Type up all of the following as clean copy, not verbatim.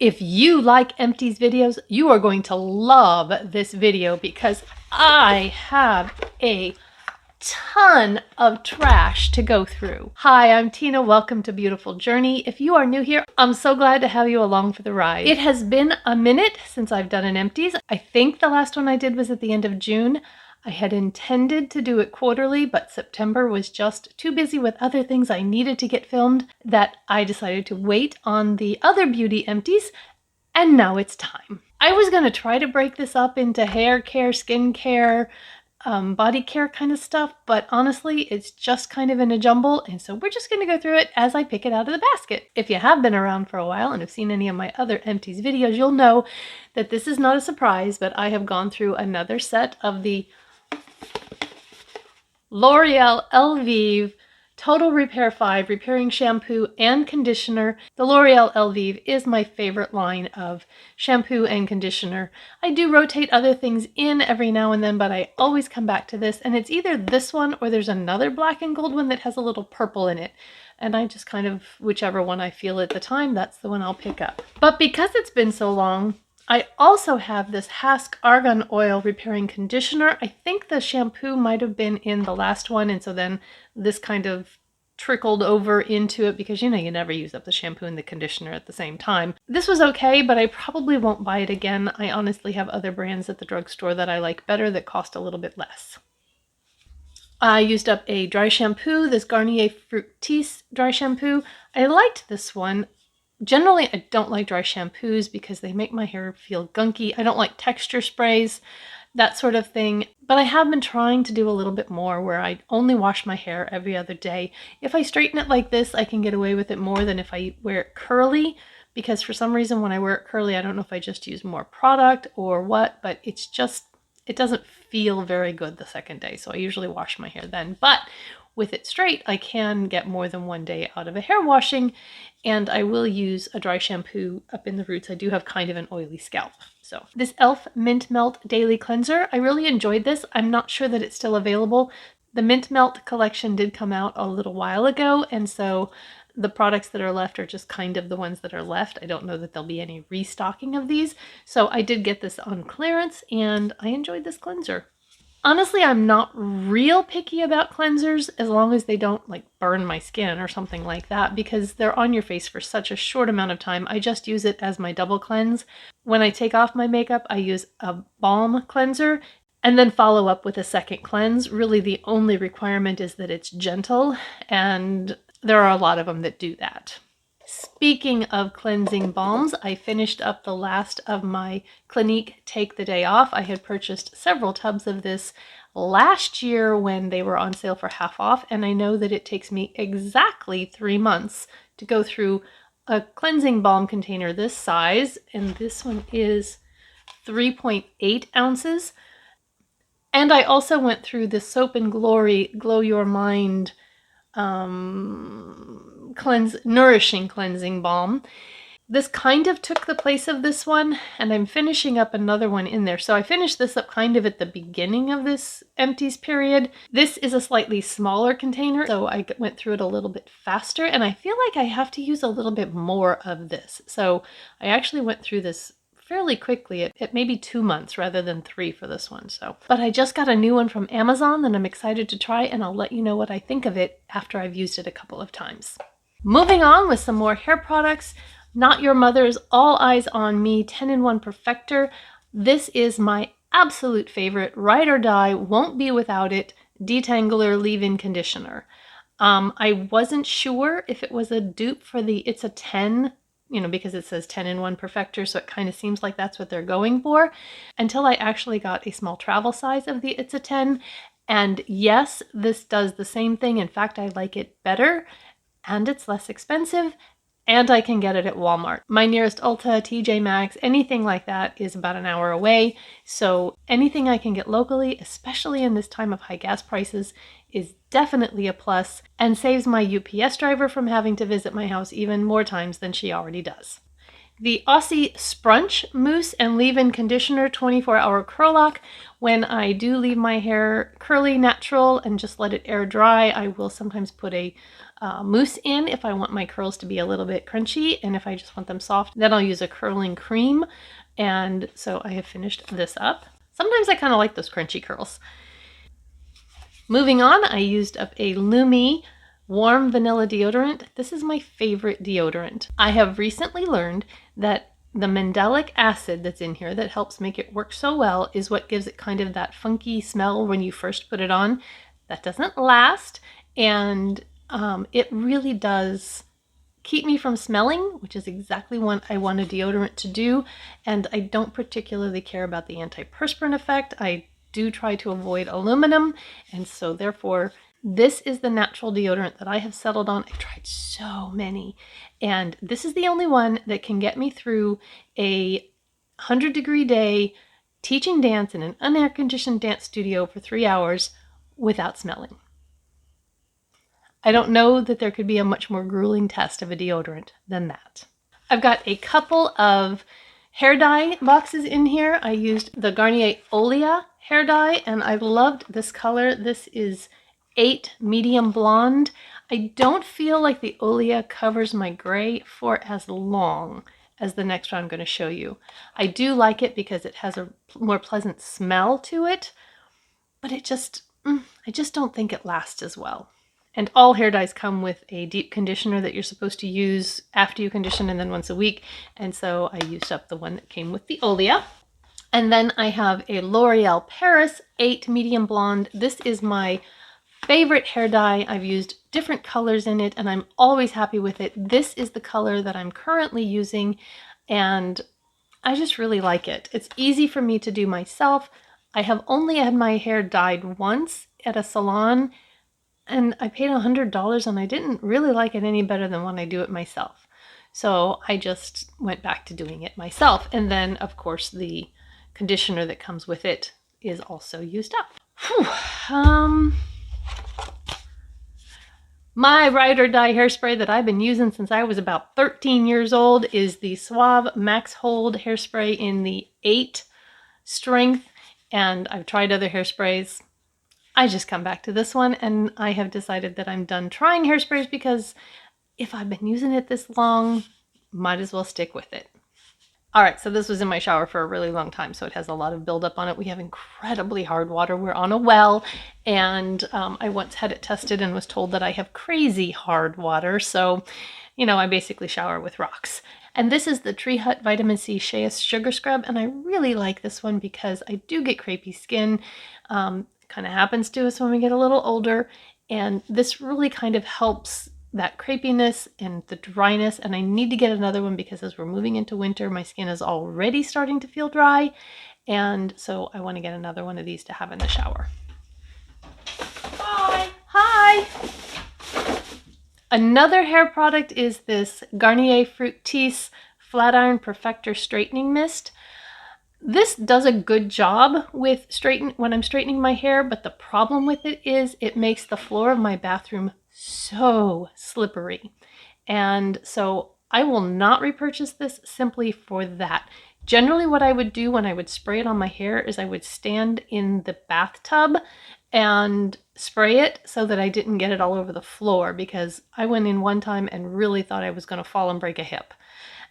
If you like empties videos, you are going to love this video because I have a ton of trash to go through. Hi, I'm Tina. Welcome to Beautiful Journey. If you are new here, I'm so glad to have you along for the ride. It has been a minute since I've done an empties. I think the last one I did was at the end of June. I had intended to do it quarterly, but September was just too busy with other things I needed to get filmed that I decided to wait on the other beauty empties, and now it's time. I was going to try to break this up into hair care, skin care, body care kind of stuff, but honestly, it's just kind of in a jumble, and so we're just going to go through it as I pick it out of the basket. If you have been around for a while and have seen any of my other empties videos, you'll know that this is not a surprise, but I have gone through another set of the L'Oreal Elvive Total Repair 5 Repairing Shampoo and Conditioner. The L'Oreal Elvive is my favorite line of shampoo and conditioner. I do rotate other things in every now and then, but I always come back to this, and it's either this one or there's another black and gold one that has a little purple in it. And I just kind of, whichever one I feel at the time, that's the one I'll pick up. But because it's been so long, I also have this Hask Argon Oil Repairing Conditioner. I think the shampoo might have been in the last one, and so then this kind of trickled over into it because, you know, you never use up the shampoo and the conditioner at the same time. This was okay, but I probably won't buy it again. I honestly have other brands at the drugstore that I like better that cost a little bit less. I used up a dry shampoo, this Garnier Fructis dry shampoo. I liked this one. Generally, I don't like dry shampoos because they make my hair feel gunky. I don't like texture sprays, that sort of thing. But I have been trying to do a little bit more where I only wash my hair every other day. If I straighten it like this, I can get away with it more than if I wear it curly, because for some reason when I wear it curly, I don't know if I just use more product or what, but it's just, it doesn't feel very good the second day. So I usually wash my hair then. But with it straight, I can get more than one day out of a hair washing, and I will use a dry shampoo up in the roots. I do have kind of an oily scalp. So this e.l.f. Mint Melt Daily Cleanser, I really enjoyed this. I'm not sure that it's still available. The Mint Melt collection did come out a little while ago, and so the products that are left are just kind of the ones that are left. I don't know that there'll be any restocking of these. So I did get this on clearance, and I enjoyed this cleanser. Honestly, I'm not real picky about cleansers as long as they don't like burn my skin or something like that, because they're on your face for such a short amount of time. I just use it as my double cleanse. When I take off my makeup, I use a balm cleanser and then follow up with a second cleanse. Really, the only requirement is that it's gentle, and there are a lot of them that do that. Speaking of cleansing balms, I finished up the last of my Clinique Take the Day Off. I had purchased several tubs of this last year when they were on sale for half off, and I know that it takes me exactly 3 months to go through a cleansing balm container this size, and this one is 3.8 ounces. And I also went through the Soap and Glory Glow Your Mind Nourishing cleansing balm. This kind of took the place of this one, and I'm finishing up another one in there. So I finished this up kind of at the beginning of this empties period. This is a slightly smaller container, so I went through it a little bit faster, and I feel like I have to use a little bit more of this. So I actually went through this fairly quickly at maybe 2 months rather than 3 for this one. But I just got a new one from Amazon that I'm excited to try, and I'll let you know what I think of it after I've used it a couple of times. Moving on with some more hair products, Not Your Mother's All Eyes on Me 10-in-1 Perfector. This is my absolute favorite, ride or die, won't be without it, detangler leave-in conditioner. I wasn't sure if it was a dupe for the It's a 10, you know, because it says 10-in-1 Perfector, so it kind of seems like that's what they're going for, until I actually got a small travel size of the It's a 10. And yes, this does the same thing. In fact, I like it better, and it's less expensive, and I can get it at Walmart. My nearest Ulta, TJ Maxx, anything like that is about an hour away, so anything I can get locally, especially in this time of high gas prices, is definitely a plus, and saves my UPS driver from having to visit my house even more times than she already does. the Aussie Sprunch Mousse and Leave-In Conditioner 24-hour Curl Lock. When I do leave my hair curly, natural, and just let it air dry, I will sometimes put a mousse in if I want my curls to be a little bit crunchy, and if I just want them soft, then I'll use a curling cream. And so I have finished this up. Sometimes I kind of like those crunchy curls. Moving on, I used up a Lume warm vanilla deodorant. This is my favorite deodorant. I have recently learned that the mandelic acid that's in here that helps make it work so well is what gives it kind of that funky smell when you first put it on. That doesn't last, and it really does keep me from smelling, which is exactly what I want a deodorant to do. And I don't particularly care about the antiperspirant effect. I do try to avoid aluminum, and so therefore this is the natural deodorant that I have settled on. I've tried so many, and this is the only one that can get me through a 100-degree day teaching dance in an unair-conditioned dance studio for 3 hours without smelling. I don't know that there could be a much more grueling test of a deodorant than that. I've got a couple of hair dye boxes in here. I used the Garnier Olia hair dye, and I loved this color. This is 8 medium blonde. I don't feel like the Olia covers my gray for as long as the next one I'm going to show you. I do like it because it has a more pleasant smell to it, but it just, I just don't think it lasts as well. And all hair dyes come with a deep conditioner that you're supposed to use after you condition and then once a week. And so I used up the one that came with the Olia. And then I have a L'Oreal Paris 8 medium blonde. This is my favorite hair dye. I've used different colors in it and I'm always happy with it. This is the color that I'm currently using and I just really like it. It's easy for me to do myself. I have only had my hair dyed once at a salon, and I paid $100 and I didn't really like it any better than when I do it myself. So I just went back to doing it myself. And then of course the conditioner that comes with it is also used up. Whew. My ride or die hairspray that I've been using since I was about 13 years old is the Suave Max Hold hairspray in the 8 strength. And I've tried other hairsprays. I just come back to this one, and I have decided that I'm done trying hairsprays because if I've been using it this long, might as well stick with it. All right, so this was in my shower for a really long time, so it has a lot of buildup on it. We have incredibly hard water. We're on a well, and I once had it tested and was told that I have crazy hard water. So, you know, I basically shower with rocks. And this is the Tree Hut Vitamin C Shea Sugar Scrub, and I really like this one because I do get crepey skin. Kind of happens to us when we get a little older, and this really kind of helps that crepiness and the dryness. And I need to get another one because as we're moving into winter, my skin is already starting to feel dry, and so I want to get another one of these to have in the shower. Hi! Another hair product is this Garnier Fructis Flat Iron Perfector Straightening Mist. This does a good job with when I'm straightening my hair, but the problem with it is it makes the floor of my bathroom so slippery. And so I will not repurchase this simply for that. Generally what I would do when I would spray it on my hair is I would stand in the bathtub and spray it so that I didn't get it all over the floor, because I went in one time and really thought I was going to fall and break a hip.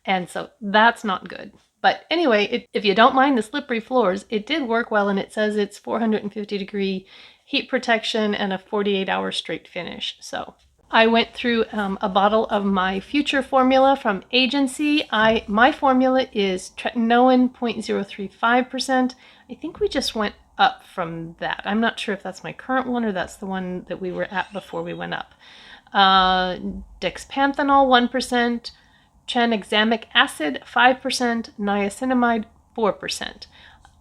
And so that's not good. But anyway, if you don't mind the slippery floors, it did work well, and it says it's 450-degree heat protection and a 48-hour straight finish. So I went through a bottle of my Future formula from Agency. My formula is tretinoin 0.035%. I think we just went up from that. I'm not sure if that's my current one or that's the one that we were at before we went up. Dexpanthenol 1%. Tranexamic acid 5%, niacinamide 4%.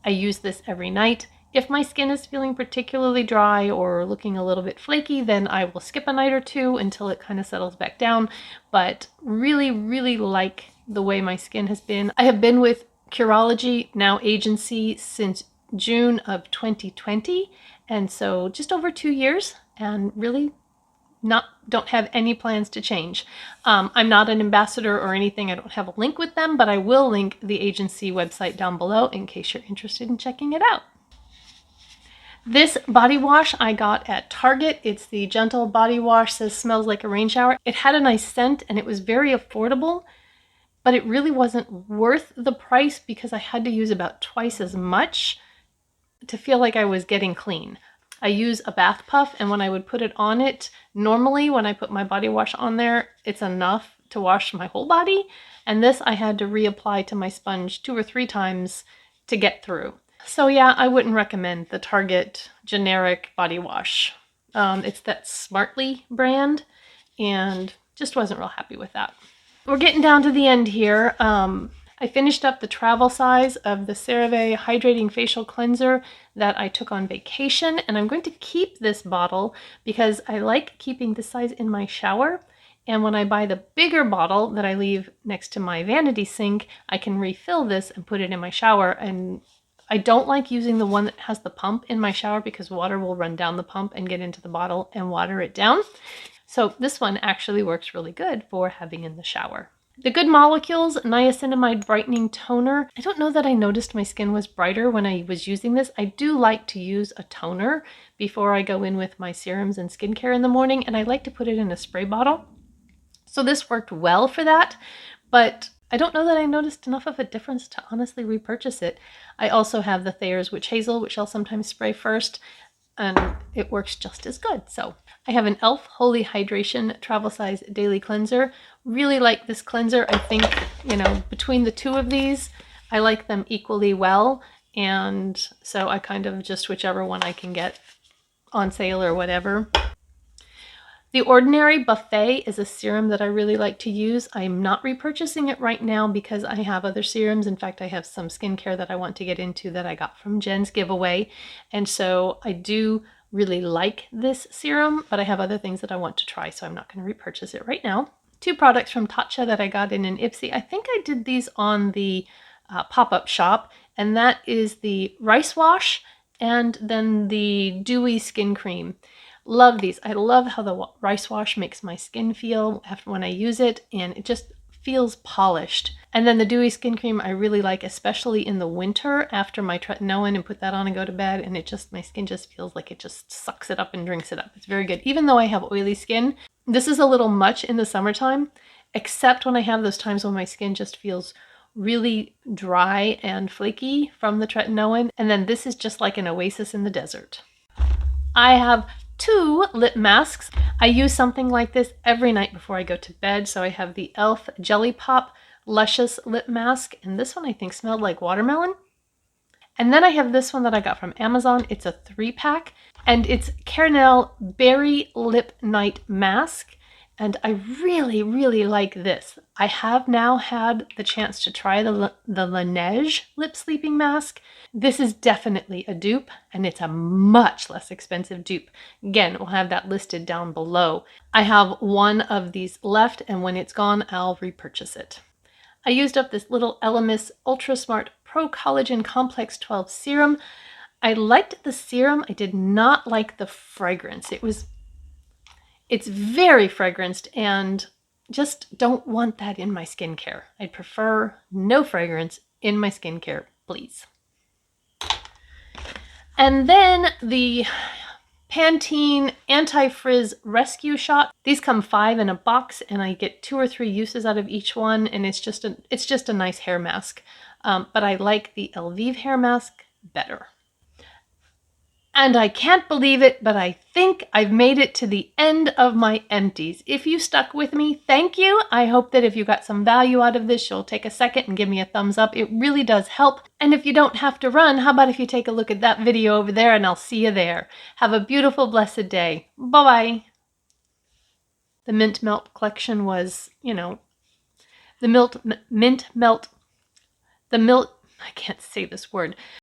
I use this every night. If my skin is feeling particularly dry or looking a little bit flaky, then I will skip a night or two until it kind of settles back down. But really, really like the way my skin has been. I have been with Curology, now Agency, since June of 2020. And so just over 2 years, and really don't have any plans to change. I'm not an ambassador or anything. I don't have a link with them, but I will link the agency website down below in case you're interested in checking it out. This body wash I got at Target. It's the Gentle Body Wash, says smells like a rain shower. It had a nice scent and it was very affordable, but it really wasn't worth the price because I had to use about twice as much to feel like I was getting clean. I use a bath puff, and when I would put it on it, normally when I put my body wash on there, it's enough to wash my whole body. And this I had to reapply to my sponge 2 or 3 times to get through. So yeah, I wouldn't recommend the Target generic body wash. It's that Smartly brand, and just wasn't real happy with that. We're getting down to the end here. I finished up the travel size of the CeraVe Hydrating Facial Cleanser that I took on vacation, and I'm going to keep this bottle because I like keeping this size in my shower. And when I buy the bigger bottle that I leave next to my vanity sink, I can refill this and put it in my shower. And I don't like using the one that has the pump in my shower because water will run down the pump and get into the bottle and water it down. So this one actually works really good for having in the shower. The Good Molecules Niacinamide Brightening Toner. I don't know that I noticed my skin was brighter when I was using this. I do like to use a toner before I go in with my serums and skincare in the morning, and I like to put it in a spray bottle. So this worked well for that, but I don't know that I noticed enough of a difference to honestly repurchase it. I also have the Thayer's Witch Hazel, which I'll sometimes spray first, and it works just as good. So I have an e.l.f. Holy Hydration Travel Size Daily Cleanser. Really like this cleanser. I think, you know, between the two of these, I like them equally well. And so I kind of just whichever one I can get on sale or whatever. The Ordinary Buffet is a serum that I really like to use. I'm not repurchasing it right now because I have other serums. In fact, I have some skincare that I want to get into that I got from Jen's giveaway. And so I do really like this serum, but I have other things that I want to try, so I'm not going to repurchase it right now. 2 products from Tatcha that I got in an Ipsy. I think I did these on the pop-up shop, and that is the Rice Wash and then the Dewy Skin Cream. Love these. I love how the Rice Wash makes my skin feel after when I use it, and it just feels polished. And then the Dewy Skin Cream I really like, especially in the winter after my tretinoin, and put that on and go to bed, and my skin just feels like it just sucks it up and drinks it up. It's very good. Even though I have oily skin, this is a little much in the summertime, except when I have those times when my skin just feels really dry and flaky from the tretinoin. And then this is just like an oasis in the desert. I have 2 lip masks. I use something like this every night before I go to bed. So I have the e.l.f. Jelly Pop Luscious Lip Mask, and this one I think smelled like watermelon. And then I have this one that I got from Amazon. It's a 3-pack, and it's Caramel Berry Lip Night Mask. And I really, really like this. I have now had the chance to try the Laneige Lip Sleeping Mask. This is definitely a dupe, and it's a much less expensive dupe. Again, we'll have that listed down below. I have one of these left, and when it's gone, I'll repurchase it. I used up this little Elemis Ultra Smart Pro Collagen Complex 12 Serum. I liked the serum. I did not like the fragrance. It's very fragranced, and just don't want that in my skincare. I'd prefer no fragrance in my skincare, please. And then the Pantene Anti-Frizz Rescue Shot. These come 5 in a box, and I get 2 or 3 uses out of each one, and it's just a nice hair mask. But I like the Elvive hair mask better. And I can't believe it, but I think I've made it to the end of my empties. If you stuck with me, thank you. I hope that if you got some value out of this, you'll take a second and give me a thumbs up. It really does help. And if you don't have to run, how about if you take a look at that video over there, and I'll see you there. Have a beautiful, blessed day. Bye-bye. The Mint Melt collection was, you know, I can't say this word.